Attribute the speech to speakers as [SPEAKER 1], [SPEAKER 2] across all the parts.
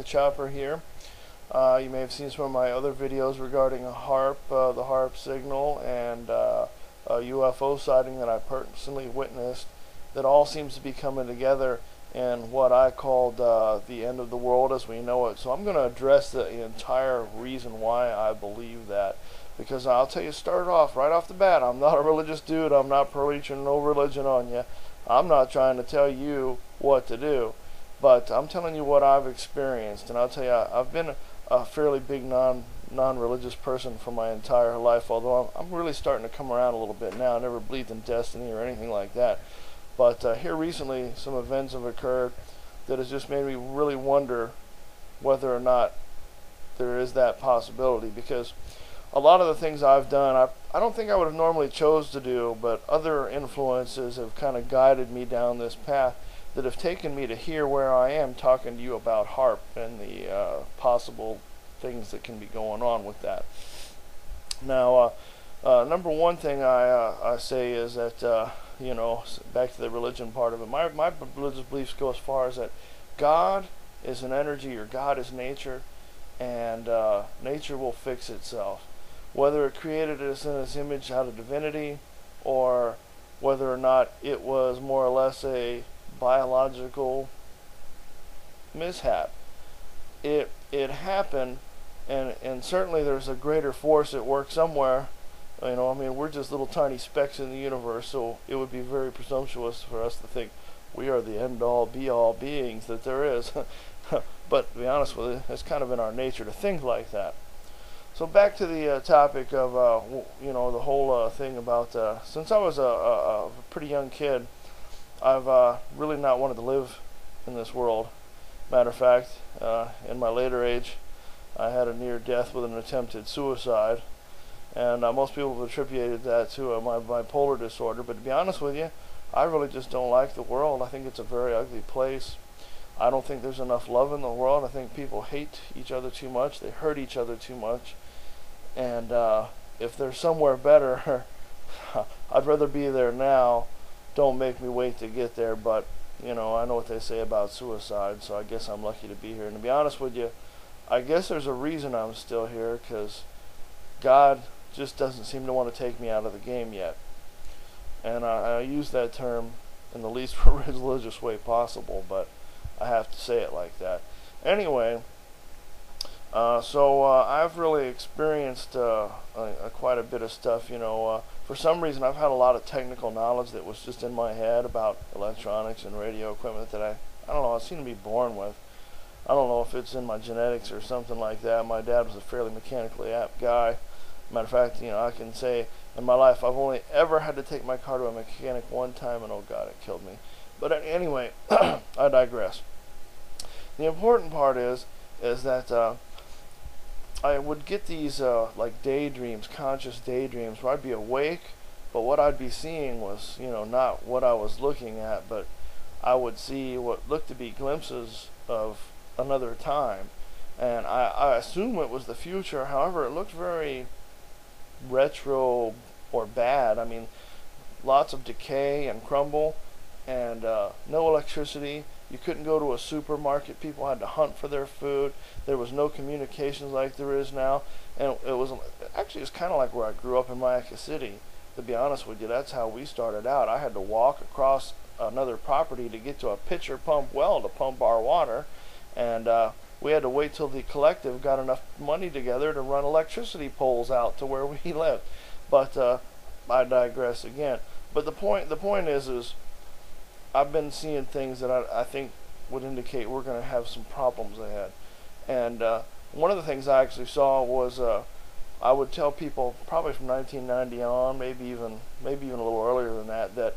[SPEAKER 1] Myakkachopper here. You may have seen some of my other videos regarding a HAARP, the HAARP signal, and a UFO sighting that I personally witnessed. That all seems to be coming together in what I called the end of the world as we know it. So I'm going to address the entire reason why I believe that. Because I'll tell you, start off right off the bat, I'm not a religious dude. I'm not preaching no religion on you. I'm not trying to tell you what to do. But I'm telling you what I've experienced. And I'll tell you, I've been a fairly big non-religious person for my entire life, although I'm really starting to come around a little bit now. I never believed in destiny or anything like that. But here recently, some events have occurred that has just made me really wonder whether or not there is that possibility. Because a lot of the things I've done, I don't think I would have normally chose to do, but other influences have kind of guided me down this path that have taken me to here where I am talking to you about HAARP and the possible things that can be going on with that. Now, number one thing I say is that, you know, back to the religion part of it, my religious beliefs go as far as that God is an energy, or God is nature, and nature will fix itself. Whether it created us in its image out of divinity, or whether or not it was more or less a biological mishap, it happened, and certainly there's a greater force at work somewhere. You know, I mean, we're just little tiny specks in the universe, so it would be very presumptuous for us to think we are the end-all, be-all beings that there is. But to be honest with you, it's kind of in our nature to think like that. So back to the topic of, you know, the whole thing about, since I was a pretty young kid, I've really not wanted to live in this world. Matter of fact, in my later age, I had a near death with an attempted suicide. And most people have attributed that to my bipolar disorder. But to be honest with you, I really just don't like the world. I think it's a very ugly place. I don't think there's enough love in the world. I think people hate each other too much. They hurt each other too much. And if there's somewhere better, I'd rather be there now. Don't make me wait to get there. But, you know, I know what they say about suicide, so I guess I'm lucky to be here. And to be honest with you, I guess there's a reason I'm still here, because God just doesn't seem to want to take me out of the game yet. And I use that term in the least religious way possible, but I have to say it like that. Anyway, so I've really experienced quite a bit of stuff. You know, for some reason I've had a lot of technical knowledge that was just in my head about electronics and radio equipment that I don't know, I seem to be born with. I don't know if it's in my genetics or something like that. My dad was a fairly mechanically apt guy. Matter of fact, you know, I can say in my life I've only ever had to take my car to a mechanic one time, and oh God, it killed me. But anyway, I digress. The important part is that I would get these like daydreams, conscious daydreams, where I'd be awake, but what I'd be seeing was, you know, not what I was looking at, but I would see what looked to be glimpses of another time, and I assume it was the future. However, it looked very retro or bad. I mean, lots of decay and crumble, and no electricity. You couldn't go to a supermarket. People had to hunt for their food. There was no communications like there is now, and it was actually, it's kind of like where I grew up in Myakka City. To be honest with you, that's how we started out. I had to walk across another property to get to a pitcher pump well to pump our water, and we had to wait till the collective got enough money together to run electricity poles out to where we lived. But I digress again. But the point is I've been seeing things that I think would indicate we're going to have some problems ahead. And one of the things I actually saw was I would tell people probably from 1990 on, maybe even a little earlier than that, that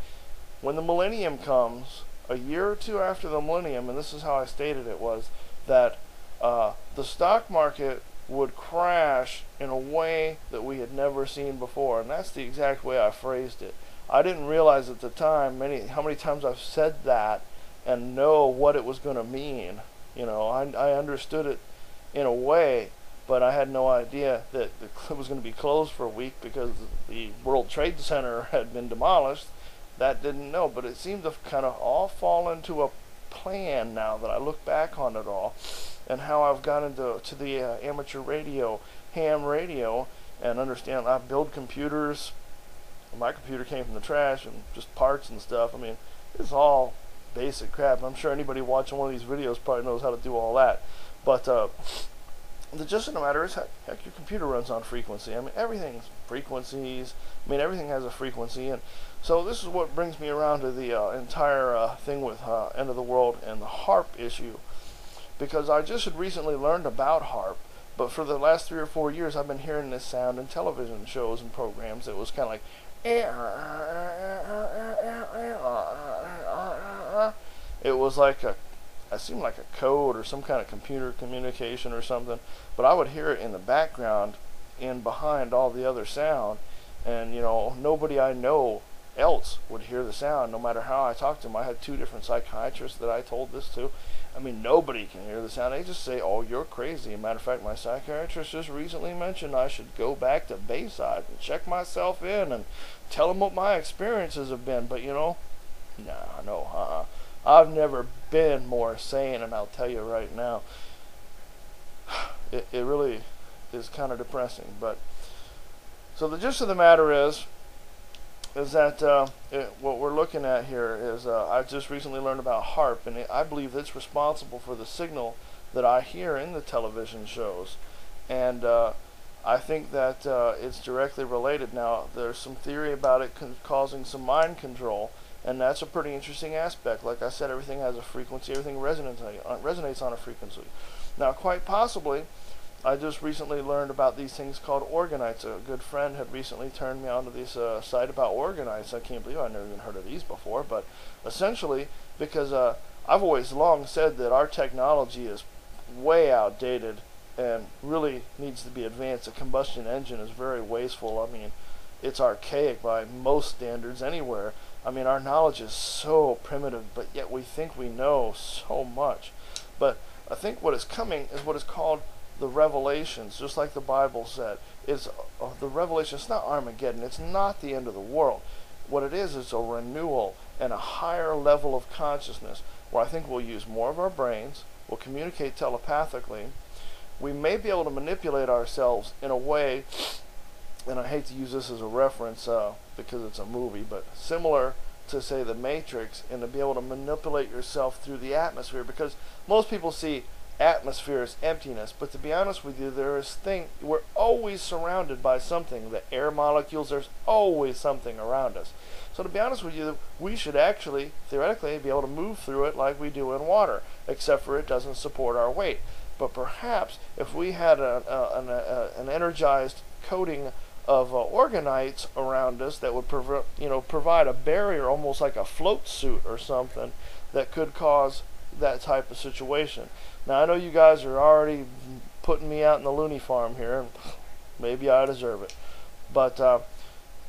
[SPEAKER 1] when the millennium comes, a year or two after the millennium, and this is how I stated it, was that the stock market would crash in a way that we had never seen before, and that's the exact way I phrased it. I didn't realize at the time how many times I've said that and know what it was going to mean. You know, I understood it in a way, but I had no idea that it was going to be closed for a week because the World Trade Center had been demolished. That didn't know, but it seemed to kind of all fall into a plan now that I look back on it all. and how I've got into the amateur radio, ham radio, and understand I build computers. My computer came from the trash and just parts and stuff. I mean, it's all basic crap. I'm sure anybody watching one of these videos probably knows how to do all that. But the gist of the matter is, heck, your computer runs on frequency. I mean, everything's frequencies. I mean, everything has a frequency. And so this is what brings me around to the entire thing with End of the World and the Haarp issue. Because I just had recently learned about Haarp, but for the last 3 or 4 years I've been hearing this sound in television shows and programs. It was kind of like, it was like it seemed like a code or some kind of computer communication or something, but I would hear it in the background in behind all the other sound, and nobody I know else would hear the sound no matter how I talked to them. I had 2 different psychiatrists that I told this to. I mean, nobody can hear the sound. They just say, oh, you're crazy. As a matter of fact, my psychiatrist just recently mentioned I should go back to Bayside and check myself in and tell them what my experiences have been. But no, I've never been more sane, and I'll tell you right now, it really is kind of depressing. But so the gist of the matter is that what we're looking at here is I just recently learned about Haarp, and I believe it's responsible for the signal that I hear in the television shows, and I think that it's directly related. Now, there's some theory about it causing some mind control, and that's a pretty interesting aspect. Like I said, everything has a frequency, everything resonates on a frequency. Now, quite possibly, I just recently learned about these things called Orgonites. A good friend had recently turned me onto this site about Orgonites. I can't believe I've never even heard of these before, but essentially, because I've always long said that our technology is way outdated and really needs to be advanced. A combustion engine is very wasteful. I mean, it's archaic by most standards anywhere. I mean, our knowledge is so primitive, but yet we think we know so much. But I think what is coming is what is called the revelations, just like the Bible said. It's the revelation. It's not Armageddon. It's not the end of the world. What it is a renewal and a higher level of consciousness, where I think we'll use more of our brains, we'll communicate telepathically, we may be able to manipulate ourselves in a way, and I hate to use this as a reference because it's a movie, but similar to, say, The Matrix, and to be able to manipulate yourself through the atmosphere, because most people see atmosphere as emptiness, but to be honest with you, we're always surrounded by something. The air molecules, there's always something around us. So to be honest with you, we should actually, theoretically, be able to move through it like we do in water, except for it doesn't support our weight. But perhaps if we had an energized coating of orgonites around us that would provide a barrier, almost like a float suit or something, that could cause that type of situation. Now, I know you guys are already putting me out in the loony farm here, and maybe I deserve it, but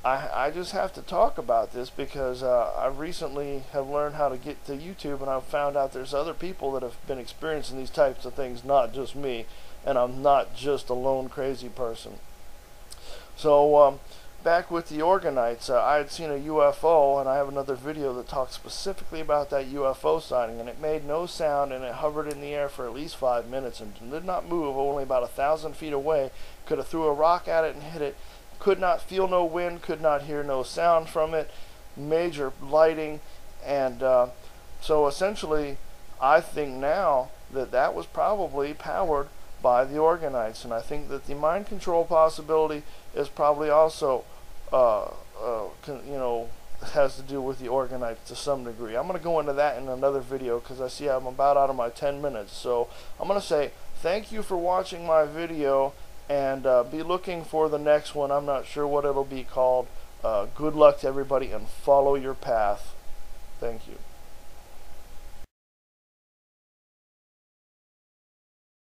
[SPEAKER 1] I just have to talk about this because I recently have learned how to get to YouTube, and I've found out there's other people that have been experiencing these types of things, not just me, and I'm not just a lone crazy person. So back with the Orgonites, I had seen a UFO, and I have another video that talks specifically about that UFO sighting, and it made no sound, and it hovered in the air for at least 5 minutes and did not move, only about 1,000 feet away. Could have threw a rock at it and hit it. Could not feel no wind, could not hear no sound from it. Major lighting, and so essentially I think now that that was probably powered by the Orgonites, and I think that the mind control possibility is probably also has to do with the Orgonites to some degree. I'm going to go into that in another video because I see I'm about out of my 10 minutes. So I'm going to say thank you for watching my video, and be looking for the next one. I'm not sure what it'll be called. Good luck to everybody, and follow your path. Thank you.